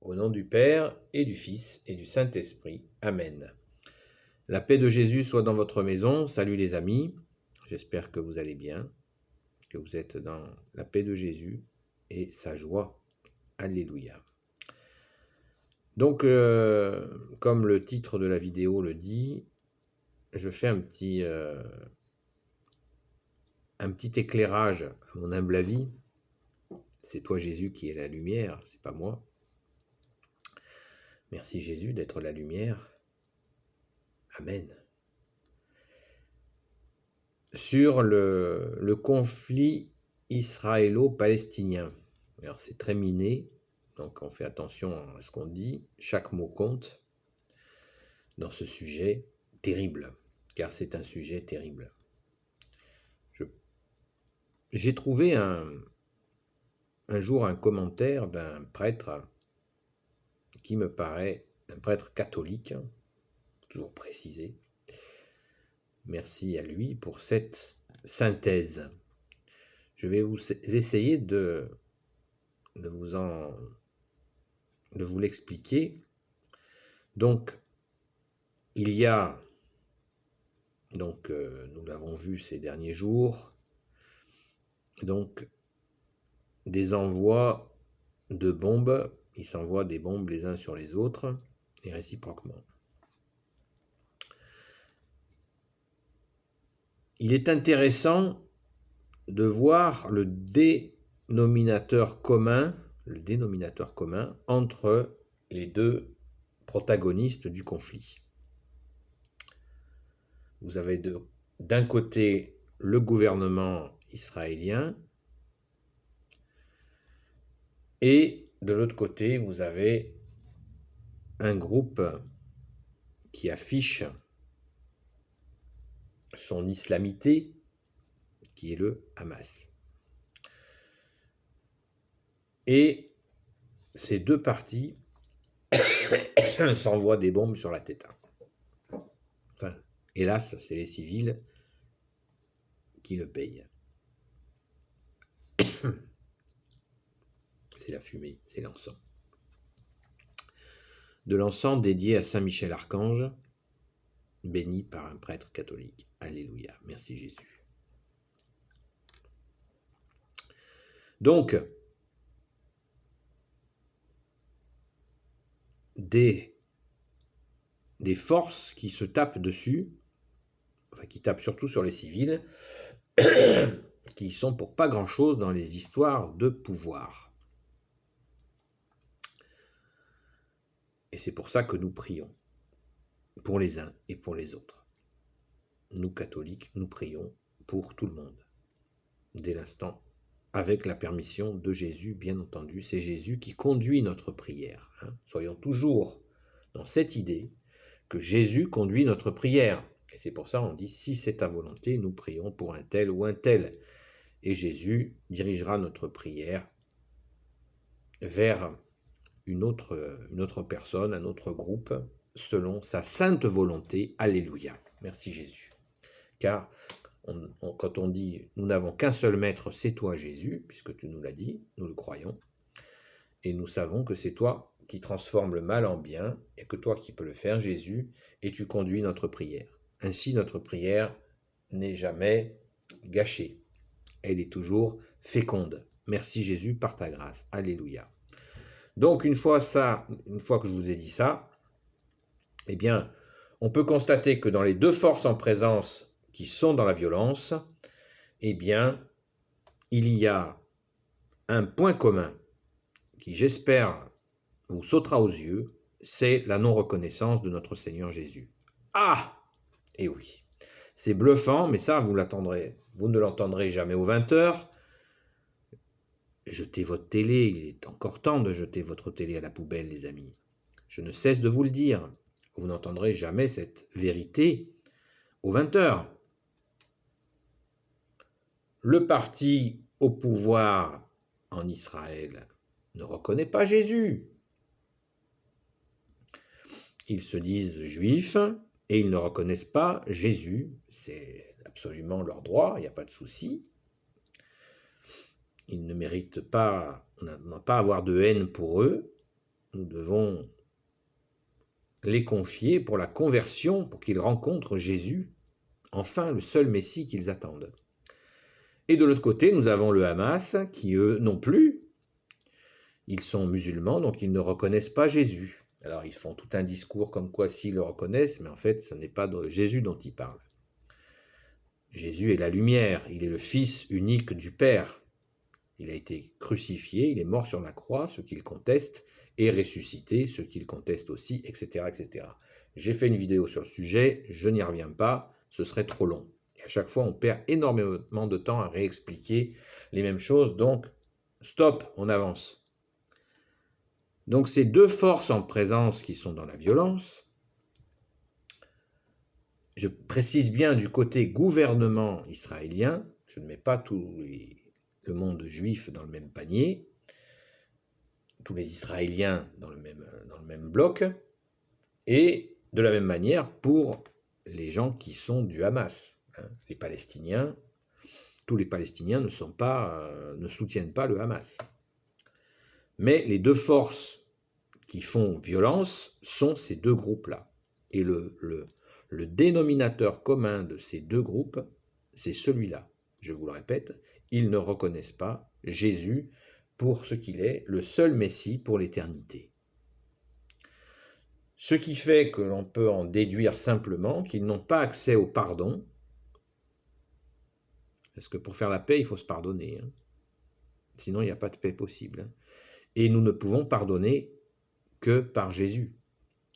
Au nom du Père et du Fils et du Saint-Esprit. Amen. La paix de Jésus soit dans votre maison. Salut les amis. J'espère que vous allez bien, que vous êtes dans la paix de Jésus et sa joie. Alléluia. Donc, comme le titre de la vidéo le dit, je fais un petit éclairage à mon humble avis. C'est toi Jésus qui es la lumière, c'est pas moi. Merci Jésus d'être la lumière. Amen. Sur le conflit israélo-palestinien. Alors c'est très miné, donc on fait attention à ce qu'on dit. Chaque mot compte dans ce sujet terrible, car c'est un sujet terrible. J'ai trouvé un jour un commentaire d'un prêtre qui me paraît un prêtre catholique, toujours précisé. Merci à lui pour cette synthèse. Je vais vous essayer de vous l'expliquer. Donc, il y a, nous l'avons vu ces derniers jours, donc des envois de bombes. Ils s'envoient des bombes les uns sur les autres et réciproquement. Il est intéressant de voir le dénominateur commun entre les deux protagonistes du conflit. Vous avez d'un côté le gouvernement israélien et de l'autre côté vous avez un groupe qui affiche son islamité, qui est le Hamas. Et ces deux partis s'envoient des bombes sur la tête. Enfin, hélas, c'est les civils qui le payent. C'est la fumée, c'est l'encens. De l'encens dédié à Saint Michel Archange, béni par un prêtre catholique. Alléluia, merci Jésus. Donc, des forces qui se tapent dessus, enfin qui tapent surtout sur les civils, qui sont pour pas grand-chose dans les histoires de pouvoir. Et c'est pour ça que nous prions, pour les uns et pour les autres. Nous, catholiques, nous prions pour tout le monde, dès l'instant, avec la permission de Jésus, bien entendu. C'est Jésus qui conduit notre prière. Soyons toujours dans cette idée que Jésus conduit notre prière. Et c'est pour ça qu'on dit, si c'est ta volonté, nous prions pour un tel ou un tel. Et Jésus dirigera notre prière vers une autre personne, un autre groupe, selon sa sainte volonté. Alléluia. Merci Jésus. Car quand on dit « nous n'avons qu'un seul maître, c'est toi Jésus », puisque tu nous l'as dit, nous le croyons, et nous savons que c'est toi qui transformes le mal en bien, et que toi qui peux le faire, Jésus, et tu conduis notre prière. Ainsi, notre prière n'est jamais gâchée. Elle est toujours féconde. Merci Jésus par ta grâce. Alléluia. Donc, une fois que je vous ai dit ça, eh bien, on peut constater que dans les deux forces en présence qui sont dans la violence, eh bien, il y a un point commun qui, j'espère, vous sautera aux yeux, c'est la non-reconnaissance de notre Seigneur Jésus. Ah! Eh oui, c'est bluffant, mais ça, vous ne l'entendrez jamais aux 20h. Jetez votre télé, il est encore temps de jeter votre télé à la poubelle, les amis. Je ne cesse de vous le dire, vous n'entendrez jamais cette vérité aux 20h. Le parti au pouvoir en Israël ne reconnaît pas Jésus. Ils se disent juifs et ils ne reconnaissent pas Jésus. C'est absolument leur droit, il n'y a pas de souci. Ils ne méritent pas, on n'a pas à avoir de haine pour eux. nous devons les confier pour la conversion, pour qu'ils rencontrent Jésus, enfin le seul Messie qu'ils attendent. Et de l'autre côté, nous avons le Hamas, qui eux non plus, ils sont musulmans, donc ils ne reconnaissent pas Jésus. Alors ils font tout un discours comme quoi s'ils le reconnaissent, mais en fait ce n'est pas de Jésus dont ils parlent. Jésus est la lumière, il est le Fils unique du Père. Il a été crucifié, il est mort sur la croix, ceux qui le contestent, et ressuscité, ceux qui le contestent aussi, etc., etc. J'ai fait une vidéo sur le sujet, je n'y reviens pas, ce serait trop long. Et à chaque fois, on perd énormément de temps à réexpliquer les mêmes choses, donc stop, on avance. Donc ces deux forces en présence qui sont dans la violence, je précise bien du côté gouvernement israélien, je ne mets pas tout le monde juif dans le même panier, tous les Israéliens dans le même bloc, et de la même manière pour les gens qui sont du Hamas, les Palestiniens. Tous les Palestiniens ne soutiennent pas le Hamas. Mais les deux forces qui font violence sont ces deux groupes-là. Et le dénominateur commun de ces deux groupes, c'est celui-là. Je vous le répète, ils ne reconnaissent pas Jésus pour ce qu'il est, le seul Messie pour l'éternité. Ce qui fait que l'on peut en déduire simplement qu'ils n'ont pas accès au pardon, parce que pour faire la paix, il faut se pardonner. Sinon, il n'y a pas de paix possible. Et nous ne pouvons pardonner que par Jésus.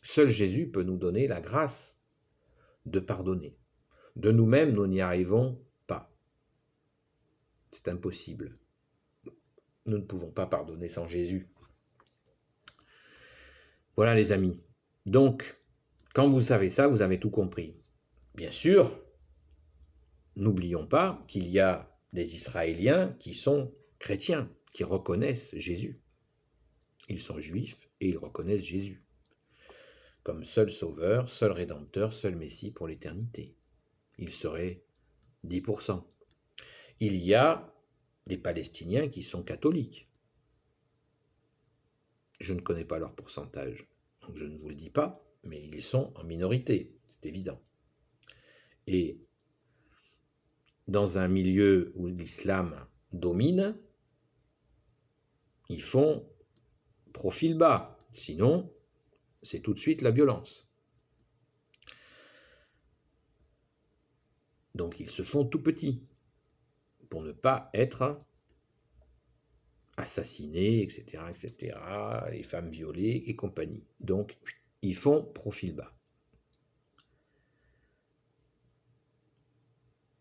Seul Jésus peut nous donner la grâce de pardonner. De nous-mêmes, nous n'y arrivons pas. C'est impossible. Nous ne pouvons pas pardonner sans Jésus. Voilà les amis. Donc, quand vous savez ça, vous avez tout compris. Bien sûr, n'oublions pas qu'il y a des Israéliens qui sont chrétiens, qui reconnaissent Jésus. Ils sont juifs et ils reconnaissent Jésus comme seul sauveur, seul rédempteur, seul Messie pour l'éternité. Il serait 10%. Il y a des Palestiniens qui sont catholiques. Je ne connais pas leur pourcentage, donc je ne vous le dis pas, mais ils sont en minorité, c'est évident. Et dans un milieu où l'islam domine, ils font profil bas, sinon c'est tout de suite la violence. Donc ils se font tout petits pour ne pas être assassinés, etc., etc., les femmes violées et compagnie. Donc ils font profil bas.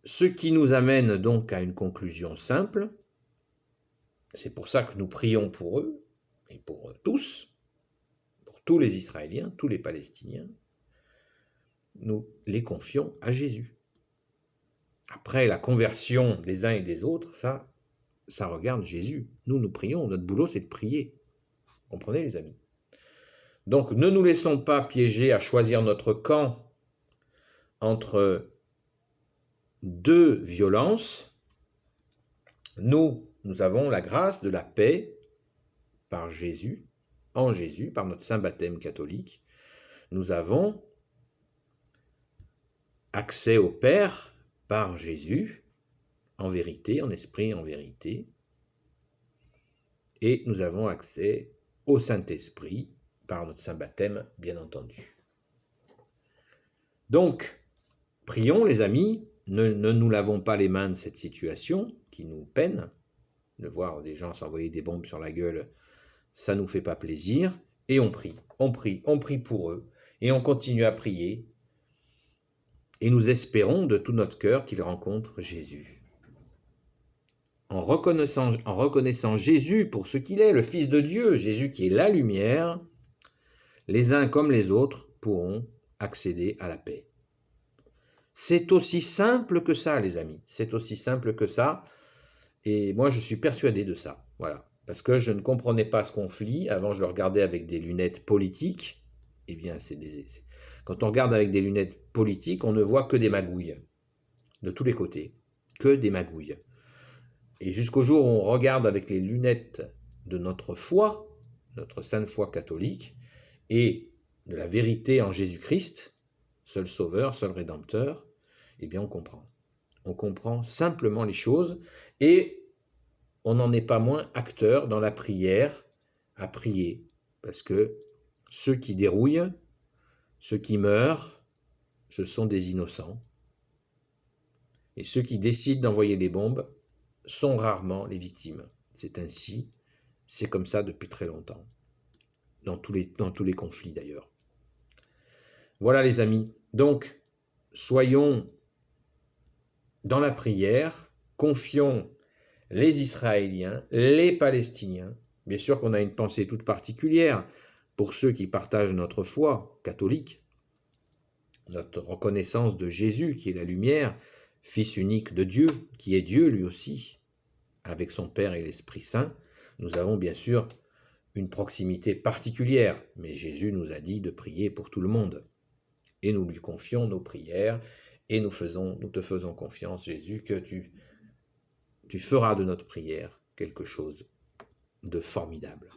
Ce qui nous amène donc à une conclusion simple, c'est pour ça que nous prions pour eux, et pour tous, pour tous les Israéliens, tous les Palestiniens, nous les confions à Jésus. Après la conversion des uns et des autres, ça regarde Jésus. Nous prions, notre boulot c'est de prier. Comprenez les amis? Donc ne nous laissons pas piéger à choisir notre camp entre deux violences. Nous avons la grâce de la paix par Jésus, en Jésus, par notre saint baptême catholique. Nous avons accès au Père par Jésus, en vérité, en esprit, en vérité. Et nous avons accès au Saint-Esprit par notre saint baptême, bien entendu. Donc, prions les amis, ne nous lavons pas les mains de cette situation qui nous peine. De voir des gens s'envoyer des bombes sur la gueule, ça ne nous fait pas plaisir. Et on prie pour eux. Et on continue à prier. Et nous espérons de tout notre cœur qu'ils rencontrent Jésus. En reconnaissant Jésus pour ce qu'il est, le Fils de Dieu, Jésus qui est la lumière, les uns comme les autres pourront accéder à la paix. C'est aussi simple que ça, les amis. C'est aussi simple que ça. Et moi, je suis persuadé de ça. Voilà. Parce que je ne comprenais pas ce conflit. Avant, je le regardais avec des lunettes politiques. Eh bien, quand on regarde avec des lunettes politiques, on ne voit que des magouilles. De tous les côtés. Que des magouilles. Et jusqu'au jour où on regarde avec les lunettes de notre foi, notre sainte foi catholique et de la vérité en Jésus-Christ, seul Sauveur, seul Rédempteur, eh bien on comprend. On comprend simplement les choses et on n'en est pas moins acteur dans la prière à prier. Parce que ceux qui dérouillent, ceux qui meurent, ce sont des innocents. Et ceux qui décident d'envoyer des bombes sont rarement les victimes. C'est ainsi, c'est comme ça depuis très longtemps. Dans tous les conflits d'ailleurs. Voilà les amis. Donc, soyons dans la prière, confions les Israéliens, les Palestiniens. Bien sûr qu'on a une pensée toute particulière pour ceux qui partagent notre foi catholique, notre reconnaissance de Jésus qui est la lumière, Fils unique de Dieu, qui est Dieu lui aussi, avec son Père et l'Esprit Saint. Nous avons bien sûr une proximité particulière, mais Jésus nous a dit de prier pour tout le monde. Et nous lui confions nos prières, et nous te faisons confiance, Jésus, que tu feras de notre prière quelque chose de formidable,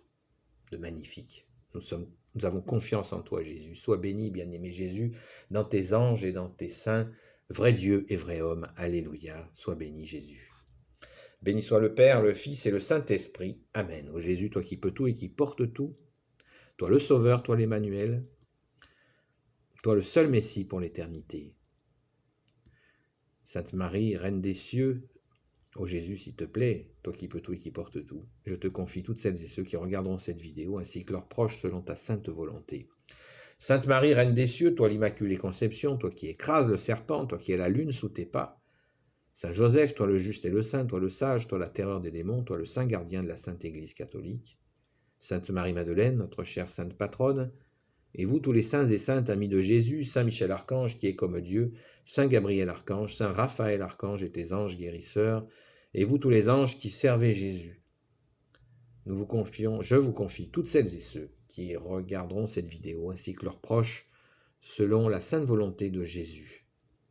de magnifique. Nous avons confiance en toi, Jésus. Sois béni, bien-aimé Jésus, dans tes anges et dans tes saints, vrai Dieu et vrai homme. Alléluia. Sois béni, Jésus. Béni soit le Père, le Fils et le Saint-Esprit. Amen. Ô Jésus, toi qui peux tout et qui portes tout, toi le Sauveur, toi l'Emmanuel, toi le seul Messie pour l'éternité. Sainte Marie, Reine des cieux, ô Jésus, s'il te plaît, toi qui peux tout et qui portes tout, je te confie toutes celles et ceux qui regarderont cette vidéo, ainsi que leurs proches selon ta sainte volonté. Sainte Marie, Reine des cieux, toi l'Immaculée Conception, toi qui écrases le serpent, toi qui es la lune sous tes pas. Saint Joseph, toi le juste et le saint, toi le sage, toi la terreur des démons, toi le saint gardien de la Sainte Église catholique. Sainte Marie-Madeleine, notre chère sainte patronne, et vous tous les saints et saintes amis de Jésus, Saint Michel Archange qui est comme Dieu, Saint Gabriel Archange, Saint Raphaël Archange et tes anges guérisseurs, et vous tous les anges qui servez Jésus. Je vous confie toutes celles et ceux qui regarderont cette vidéo, ainsi que leurs proches, selon la sainte volonté de Jésus,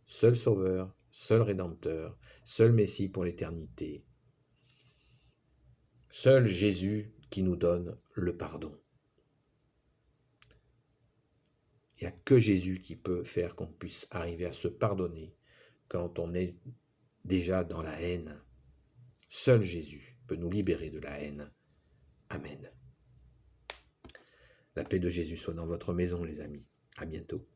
seul Sauveur, seul Rédempteur, seul Messie pour l'éternité, seul Jésus qui nous donne le pardon. Il n'y a que Jésus qui peut faire qu'on puisse arriver à se pardonner quand on est déjà dans la haine. Seul Jésus peut nous libérer de la haine. Amen. La paix de Jésus soit dans votre maison, les amis. À bientôt.